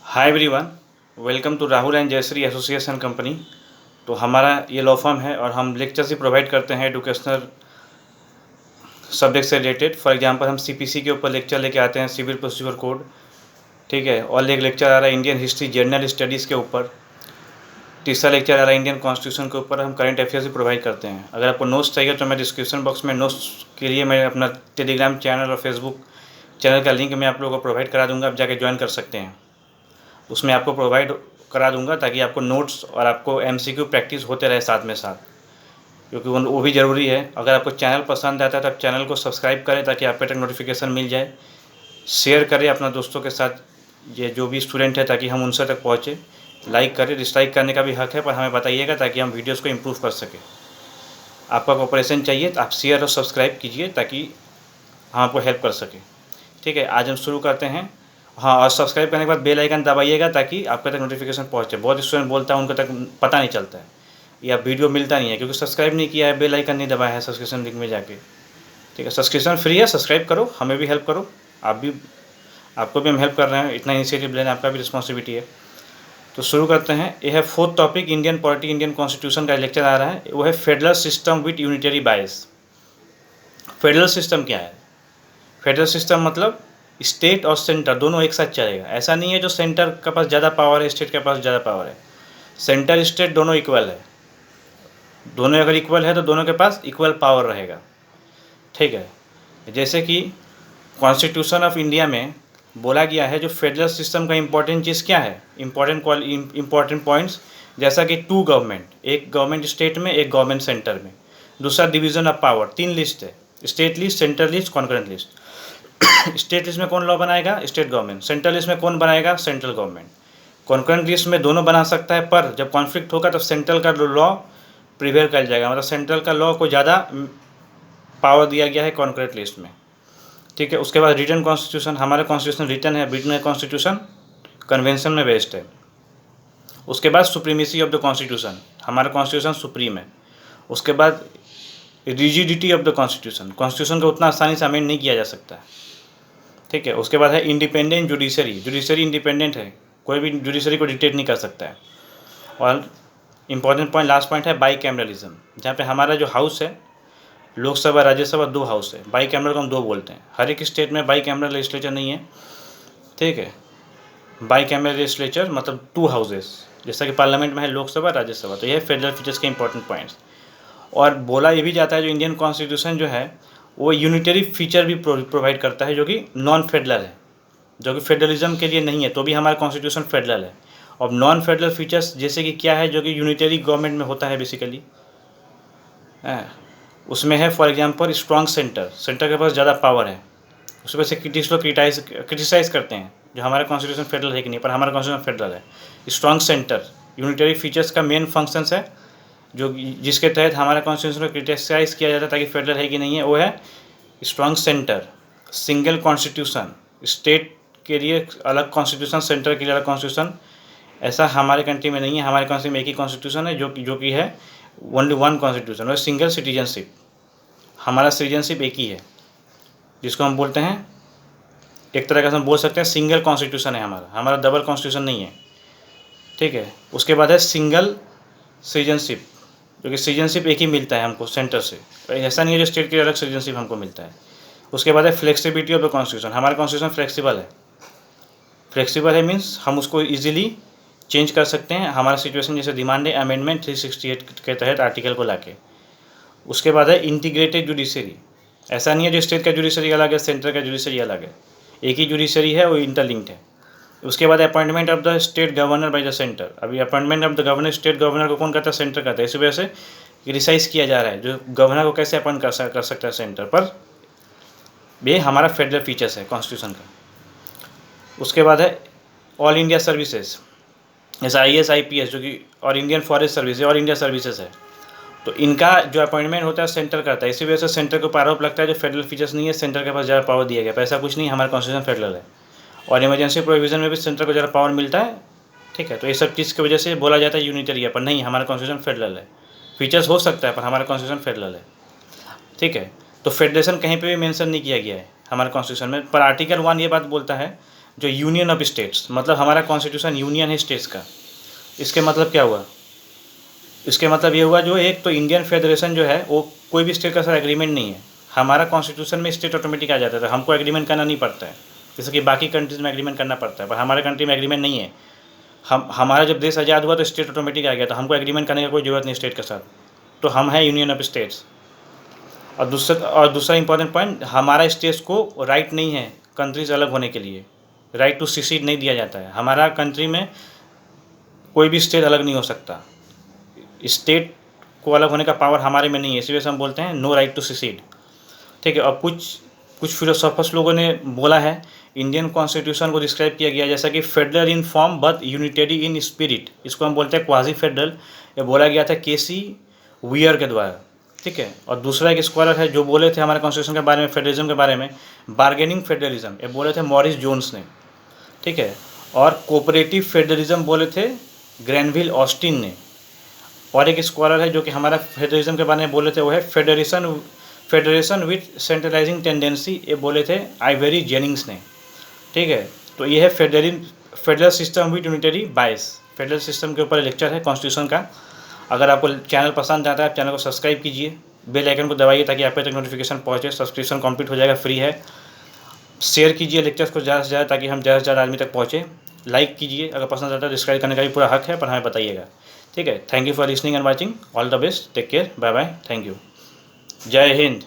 Hi everyone, welcome to Rahul and Jayshree association company. तो हमारा ये लॉ फर्म है और हम लेक्चर्स ही प्रोवाइड करते हैं एजुकेशनल सब्जेक्ट से रिलेटेड। फॉर एग्जांपल हम सीपीसी के ऊपर लेक्चर लेके आते हैं, सिविल प्रोसीजर कोड, ठीक है। और एक लेक्चर आ रहा है इंडियन हिस्ट्री जनरल स्टडीज़ के ऊपर। तीसरा लेक्चर आ रहा है इंडियन कॉन्स्टिट्यूशन के ऊपर। हम करंट अफेयर्स भी प्रोवाइड करते हैं। अगर आपको नोट्स चाहिए तो मैं डिस्क्रिप्शन बॉक्स में नोट्स के लिए मैं अपना टेलीग्राम चैनल और फेसबुक चैनल का लिंक मैं आप लोगों को प्रोवाइड करा दूँगा, आप जाके ज्वाइन कर सकते हैं। उसमें आपको प्रोवाइड करा दूंगा ताकि आपको नोट्स और आपको एमसीक्यू प्रैक्टिस होते रहे साथ में साथ, क्योंकि वो भी ज़रूरी है। अगर आपको चैनल पसंद आता है तो आप चैनल को सब्सक्राइब करें ताकि आपको तक नोटिफिकेशन मिल जाए। शेयर करें अपना दोस्तों के साथ, ये जो भी स्टूडेंट है, ताकि हम उनसे तक पहुँचे। लाइक करें, डिसलाइक करने का भी हक है, पर हमें बताइएगा ताकि हम वीडियोज़ को इम्प्रूव कर सकें। आपका कोऑपरेशन चाहिए तो आप शेयर और सब्सक्राइब कीजिए ताकि हम आपको हेल्प कर सकें। ठीक है, आज हम शुरू करते हैं। हाँ, और सब्सक्राइब करने के बाद बेल आइकन दबाइएगा ताकि आपके तक नोटिफिकेशन पहुँचे। बहुत स्टूडेंट बोलता है उनको तक पता नहीं चलता है या वीडियो मिलता नहीं है क्योंकि सब्सक्राइब नहीं किया है, बेल आइकन नहीं दबाया है सब्सक्रिप्शन लिंक में जाके। ठीक है, सब्सक्रिप्शन फ्री है, सब्सक्राइब करो, हमें भी हेल्प करो। आपको भी हम हेल्प कर रहे हैं, इतना इनिशिएटिव लेना आपका भी रिस्पॉन्सिबिलिटी है। तो शुरू करते हैं। यह है 4th topic, Indian polity Indian constitution का लेक्चर आ रहा है। वो है federal system with unitary bias. Federal system क्या है? फेडरल सिस्टम मतलब स्टेट और सेंटर दोनों एक साथ चलेगा। ऐसा नहीं है जो सेंटर के पास ज़्यादा पावर है, स्टेट के पास ज़्यादा पावर है। सेंटर स्टेट दोनों इक्वल है। दोनों अगर इक्वल है तो दोनों के पास इक्वल पावर रहेगा। ठीक है, जैसे कि कॉन्स्टिट्यूशन ऑफ इंडिया में बोला गया है जो फेडरल सिस्टम का इम्पोर्टेंट चीज़ क्या है, इम्पोर्टेंट पॉइंट्स, जैसा कि 2 गवर्नमेंट, एक गवर्नमेंट स्टेट में, एक गवर्नमेंट सेंटर में। दूसरा डिवीज़न ऑफ पावर, 3 लिस्ट है, state list, central list, concurrent list. State list में कौन लॉ बनाएगा? State government. सेंट्रल लिस्ट में कौन बनाएगा? Central government. कॉन्करेंट लिस्ट में दोनों बना सकता है, पर जब कॉन्फ्लिक्ट होगा तो सेंट्रल का लॉ प्रिवेल कर जाएगा, मतलब सेंट्रल का लॉ को ज़्यादा पावर दिया गया है कॉन्करेंट लिस्ट में। ठीक है, उसके बाद रिटन कॉन्स्टिट्यूशन, हमारा कॉन्स्टिट्यूशन रिटन है, ब्रिटेन कॉन्स्टिट्यूशन कन्वेंशन में बेस्ड है। उसके बाद सुप्रीमेसी ऑफ द कॉन्स्टिट्यूशन, हमारा कॉन्स्टिट्यूशन सुप्रीम है। उसके बाद rigidity of the constitution, constitution को उतना आसानी से अमेंड नहीं किया जा सकता है। ठीक है, उसके बाद है इंडिपेंडेंट जुडिशरी, जुडिशरी इंडिपेंडेंट है, कोई भी जुडिशरी को डिक्टेट नहीं कर सकता है। और इम्पॉर्टेंट पॉइंट, लास्ट पॉइंट है बाई कैमरलिज्म, जहाँ पे हमारा जो हाउस है, लोकसभा राज्यसभा 2 हाउस है। बाई कैमरल को हम 2 बोलते हैं। हर एक स्टेट में बाई कैमरल लेजिस्लेचर नहीं है। ठीक है, बाई कैमरल लेजिस्लेचर मतलब 2 हाउसेस, जैसा कि पार्लियामेंट में है लोकसभा राज्यसभा। तो यह फेडरल फीचर्स के इंपॉर्टेंट पॉइंट्स। और बोला ये भी जाता है जो इंडियन कॉन्स्टिट्यूशन जो है वो यूनिटरी फीचर भी प्रोवाइड करता है, जो कि नॉन फेडरल है, जो कि फेडरलिज्म के लिए नहीं है, तो भी हमारा कॉन्स्टिट्यूशन फेडरल है। और नॉन फेडरल फीचर्स जैसे कि क्या है, जो कि यूनिटरी गवर्नमेंट में होता है बेसिकली, उसमें है for example strong centre, centre के पास ज़्यादा पावर है। उस वजह से क्रिटिसाइज़ करते हैं जो हमारा कॉन्स्टिट्यूशन फेडरल है कि नहीं, पर हमारा कॉन्स्टिट्यूशन फेडरल है। स्ट्रॉन्ग सेंटर यूनिटरी फीचर्स का मेन फंक्शंस है, जो जिसके तहत हमारा कॉन्स्टिट्यूशन को क्रिटिसाइज़ किया जाता है ताकि फेडरल है कि नहीं है, वो है strong centre. Single constitution, state के लिए अलग कॉन्स्टिट्यूशन, सेंटर के लिए अलग कॉन्स्टिट्यूशन, ऐसा हमारे कंट्री में नहीं है। हमारे कंट्री में एक ही कॉन्स्टिट्यूशन है जो कि है ओनली 1 कॉन्स्टिट्यूशन, और सिंगल सिटीजनशिप। हमारा सिटीजनशिप एक ही है, जिसको हम बोलते हैं, एक तरह का हम बोल सकते हैं सिंगल कॉन्स्टिट्यूशन है हमारा डबल कॉन्स्टिट्यूशन नहीं है। ठीक है, उसके बाद है सिंगल सिटीजनशिप, जो कि सिटीजनशिप एक ही मिलता है हमको सेंटर से, ऐसा नहीं है जो स्टेट के अलग सिटीजनशिप हमको मिलता है। उसके बाद है फ्लेक्सिबिलिटी ऑफ द कॉन्स्टिट्यूशन, हमारा कॉन्स्टिट्यूशन फ्लेक्सिबल है। फ्लेक्सिबल है मीन्स हम उसको ईजिली चेंज कर सकते हैं, हमारा सिचुएशन जैसे डिमांड है अमेंडमेंट 368 के तहत आर्टिकल को लाके। उसके बाद है इंटीग्रेटेड जुडिशरी, ऐसा नहीं है जो स्टेट का जुडिशरी अलग है, सेंटर का जुडिशरी अलग है, एक ही जुडिशरी है, वो इंटरलिंक्ड है। उसके बाद appointment of the state governor by the centre, अभी appointment of the governor, state governor को कौन करता है? सेंटर करता है। इसी वजह से क्रिटिसाइज़ किया जा रहा है जो गवर्नर को कैसे अपॉइंट कर सकता है सेंटर, पर ये हमारा फेडरल फीचर्स है कॉन्स्टिट्यूशन का। उसके बाद है ऑल इंडिया सर्विसेज, जैसे IAS IPS, जो कि और इंडियन फॉरेस्ट सर्विस और इंडिया सर्विसेज है, तो इनका जो अपॉइंटमेंट होता है सेंटर करता है। इसी वजह से सेंटर को आरोप लगता है जो फेडरल फीचर्स नहीं है, सेंटर के पास ज़्यादा पावर दिया गया, ऐसा कुछ नहीं, हमारा कॉन्स्टिट्यूशन फेडरल है। और इमरजेंसी प्रोविजन में भी सेंटर को ज़्यादा पावर मिलता है। ठीक है, तो ये सब चीज़ की वजह से बोला जाता है यूनिटरी है, पर नहीं, हमारा कॉन्स्टिट्यूशन फेडरल है। फीचर्स हो सकता है पर हमारा कॉन्स्टिट्यूशन फेडरल है। ठीक है, तो फेडरेशन कहीं पे भी मेंशन नहीं किया गया है हमारे कॉन्स्टिट्यूशन में, पर आर्टिकल 1 ये बात बोलता है जो यूनियन ऑफ स्टेट्स, मतलब हमारा कॉन्स्टिट्यूशन यूनियन है स्टेट्स का। इसके मतलब क्या हुआ? इसके मतलब ये हुआ, जो एक तो इंडियन फेडरेशन जो है वो कोई भी स्टेट का साथ एग्रीमेंट नहीं है। हमारा कॉन्स्टिट्यूशन में स्टेट ऑटोमेटिक आ जाता है, तो हमको एग्रीमेंट करना नहीं पड़ता है, जैसे कि बाकी कंट्रीज़ में एग्रीमेंट करना पड़ता है, पर हमारे कंट्री में एग्रीमेंट नहीं है। हमारा जब देश आज़ाद हुआ तो स्टेट ऑटोमेटिक आ गया, तो हमको एग्रीमेंट करने की कोई ज़रूरत नहीं स्टेट के साथ, तो हम हैं यूनियन ऑफ स्टेट्स। और दूसरा इंपॉर्टेंट पॉइंट, हमारा स्टेट्स को राइट नहीं है कंट्रीज अलग होने के लिए, राइट टू सिसीड नहीं दिया जाता है। हमारा कंट्री में कोई भी स्टेट अलग नहीं हो सकता, स्टेट को अलग होने का पावर हमारे में नहीं है, इसी वजह से हम बोलते हैं नो राइट टू सिसीड। ठीक है। और कुछ फिलोसोफर्स लोगों ने बोला है, इंडियन कॉन्स्टिट्यूशन को डिस्क्राइब किया गया जैसा कि federal in form but unitary in spirit, इसको हम बोलते हैं क्वाजी फेडरल। ये बोला गया था केसी वियर के द्वारा। ठीक है। और दूसरा एक स्कॉलर है जो बोले थे हमारे कॉन्स्टिट्यूशन के बारे में, फेडरलिज्म के बारे में, बार्गेनिंग फेडरलिज्म, ये बोले थे मॉरिस जोन्स ने। ठीक है। और कोऑपरेटिव फेडरलिज्म बोले थे ग्रैनविल ऑस्टिन ने। और एक स्कॉलर है जो कि हमारा फेडरलिज्म के बारे में बोले थे, वो है फेडरेशन विथ सेंट्रलाइजिंग टेंडेंसी, ये बोले थे आइवरी जेनिंग्स ने। ठीक है। तो ये है federal system with unitary bias, federal system के ऊपर लेक्चर है कॉन्स्टिट्यूशन का। अगर आपको चैनल पसंद आता है, आप चैनल को सब्सक्राइब कीजिए, बेल आइकन को दबाइए ताकि आप तक नोटिफिकेशन पहुँचे। सब्सक्रिप्शन कंप्लीट हो जाएगा, फ्री है। शेयर कीजिए लेक्चर्स को ज़्यादा से ज़्यादा ताकि हम ज़्यादा से ज़्यादा आदमी तक पहुँचे। लाइक कीजिए, अगर पसंद आता है डिस्क्राइब करने का भी पूरा हक है, पर हमें बताइएगा। ठीक है। Thank you for listening and watching. All the best, take care, bye bye, thank you, Jai Hind.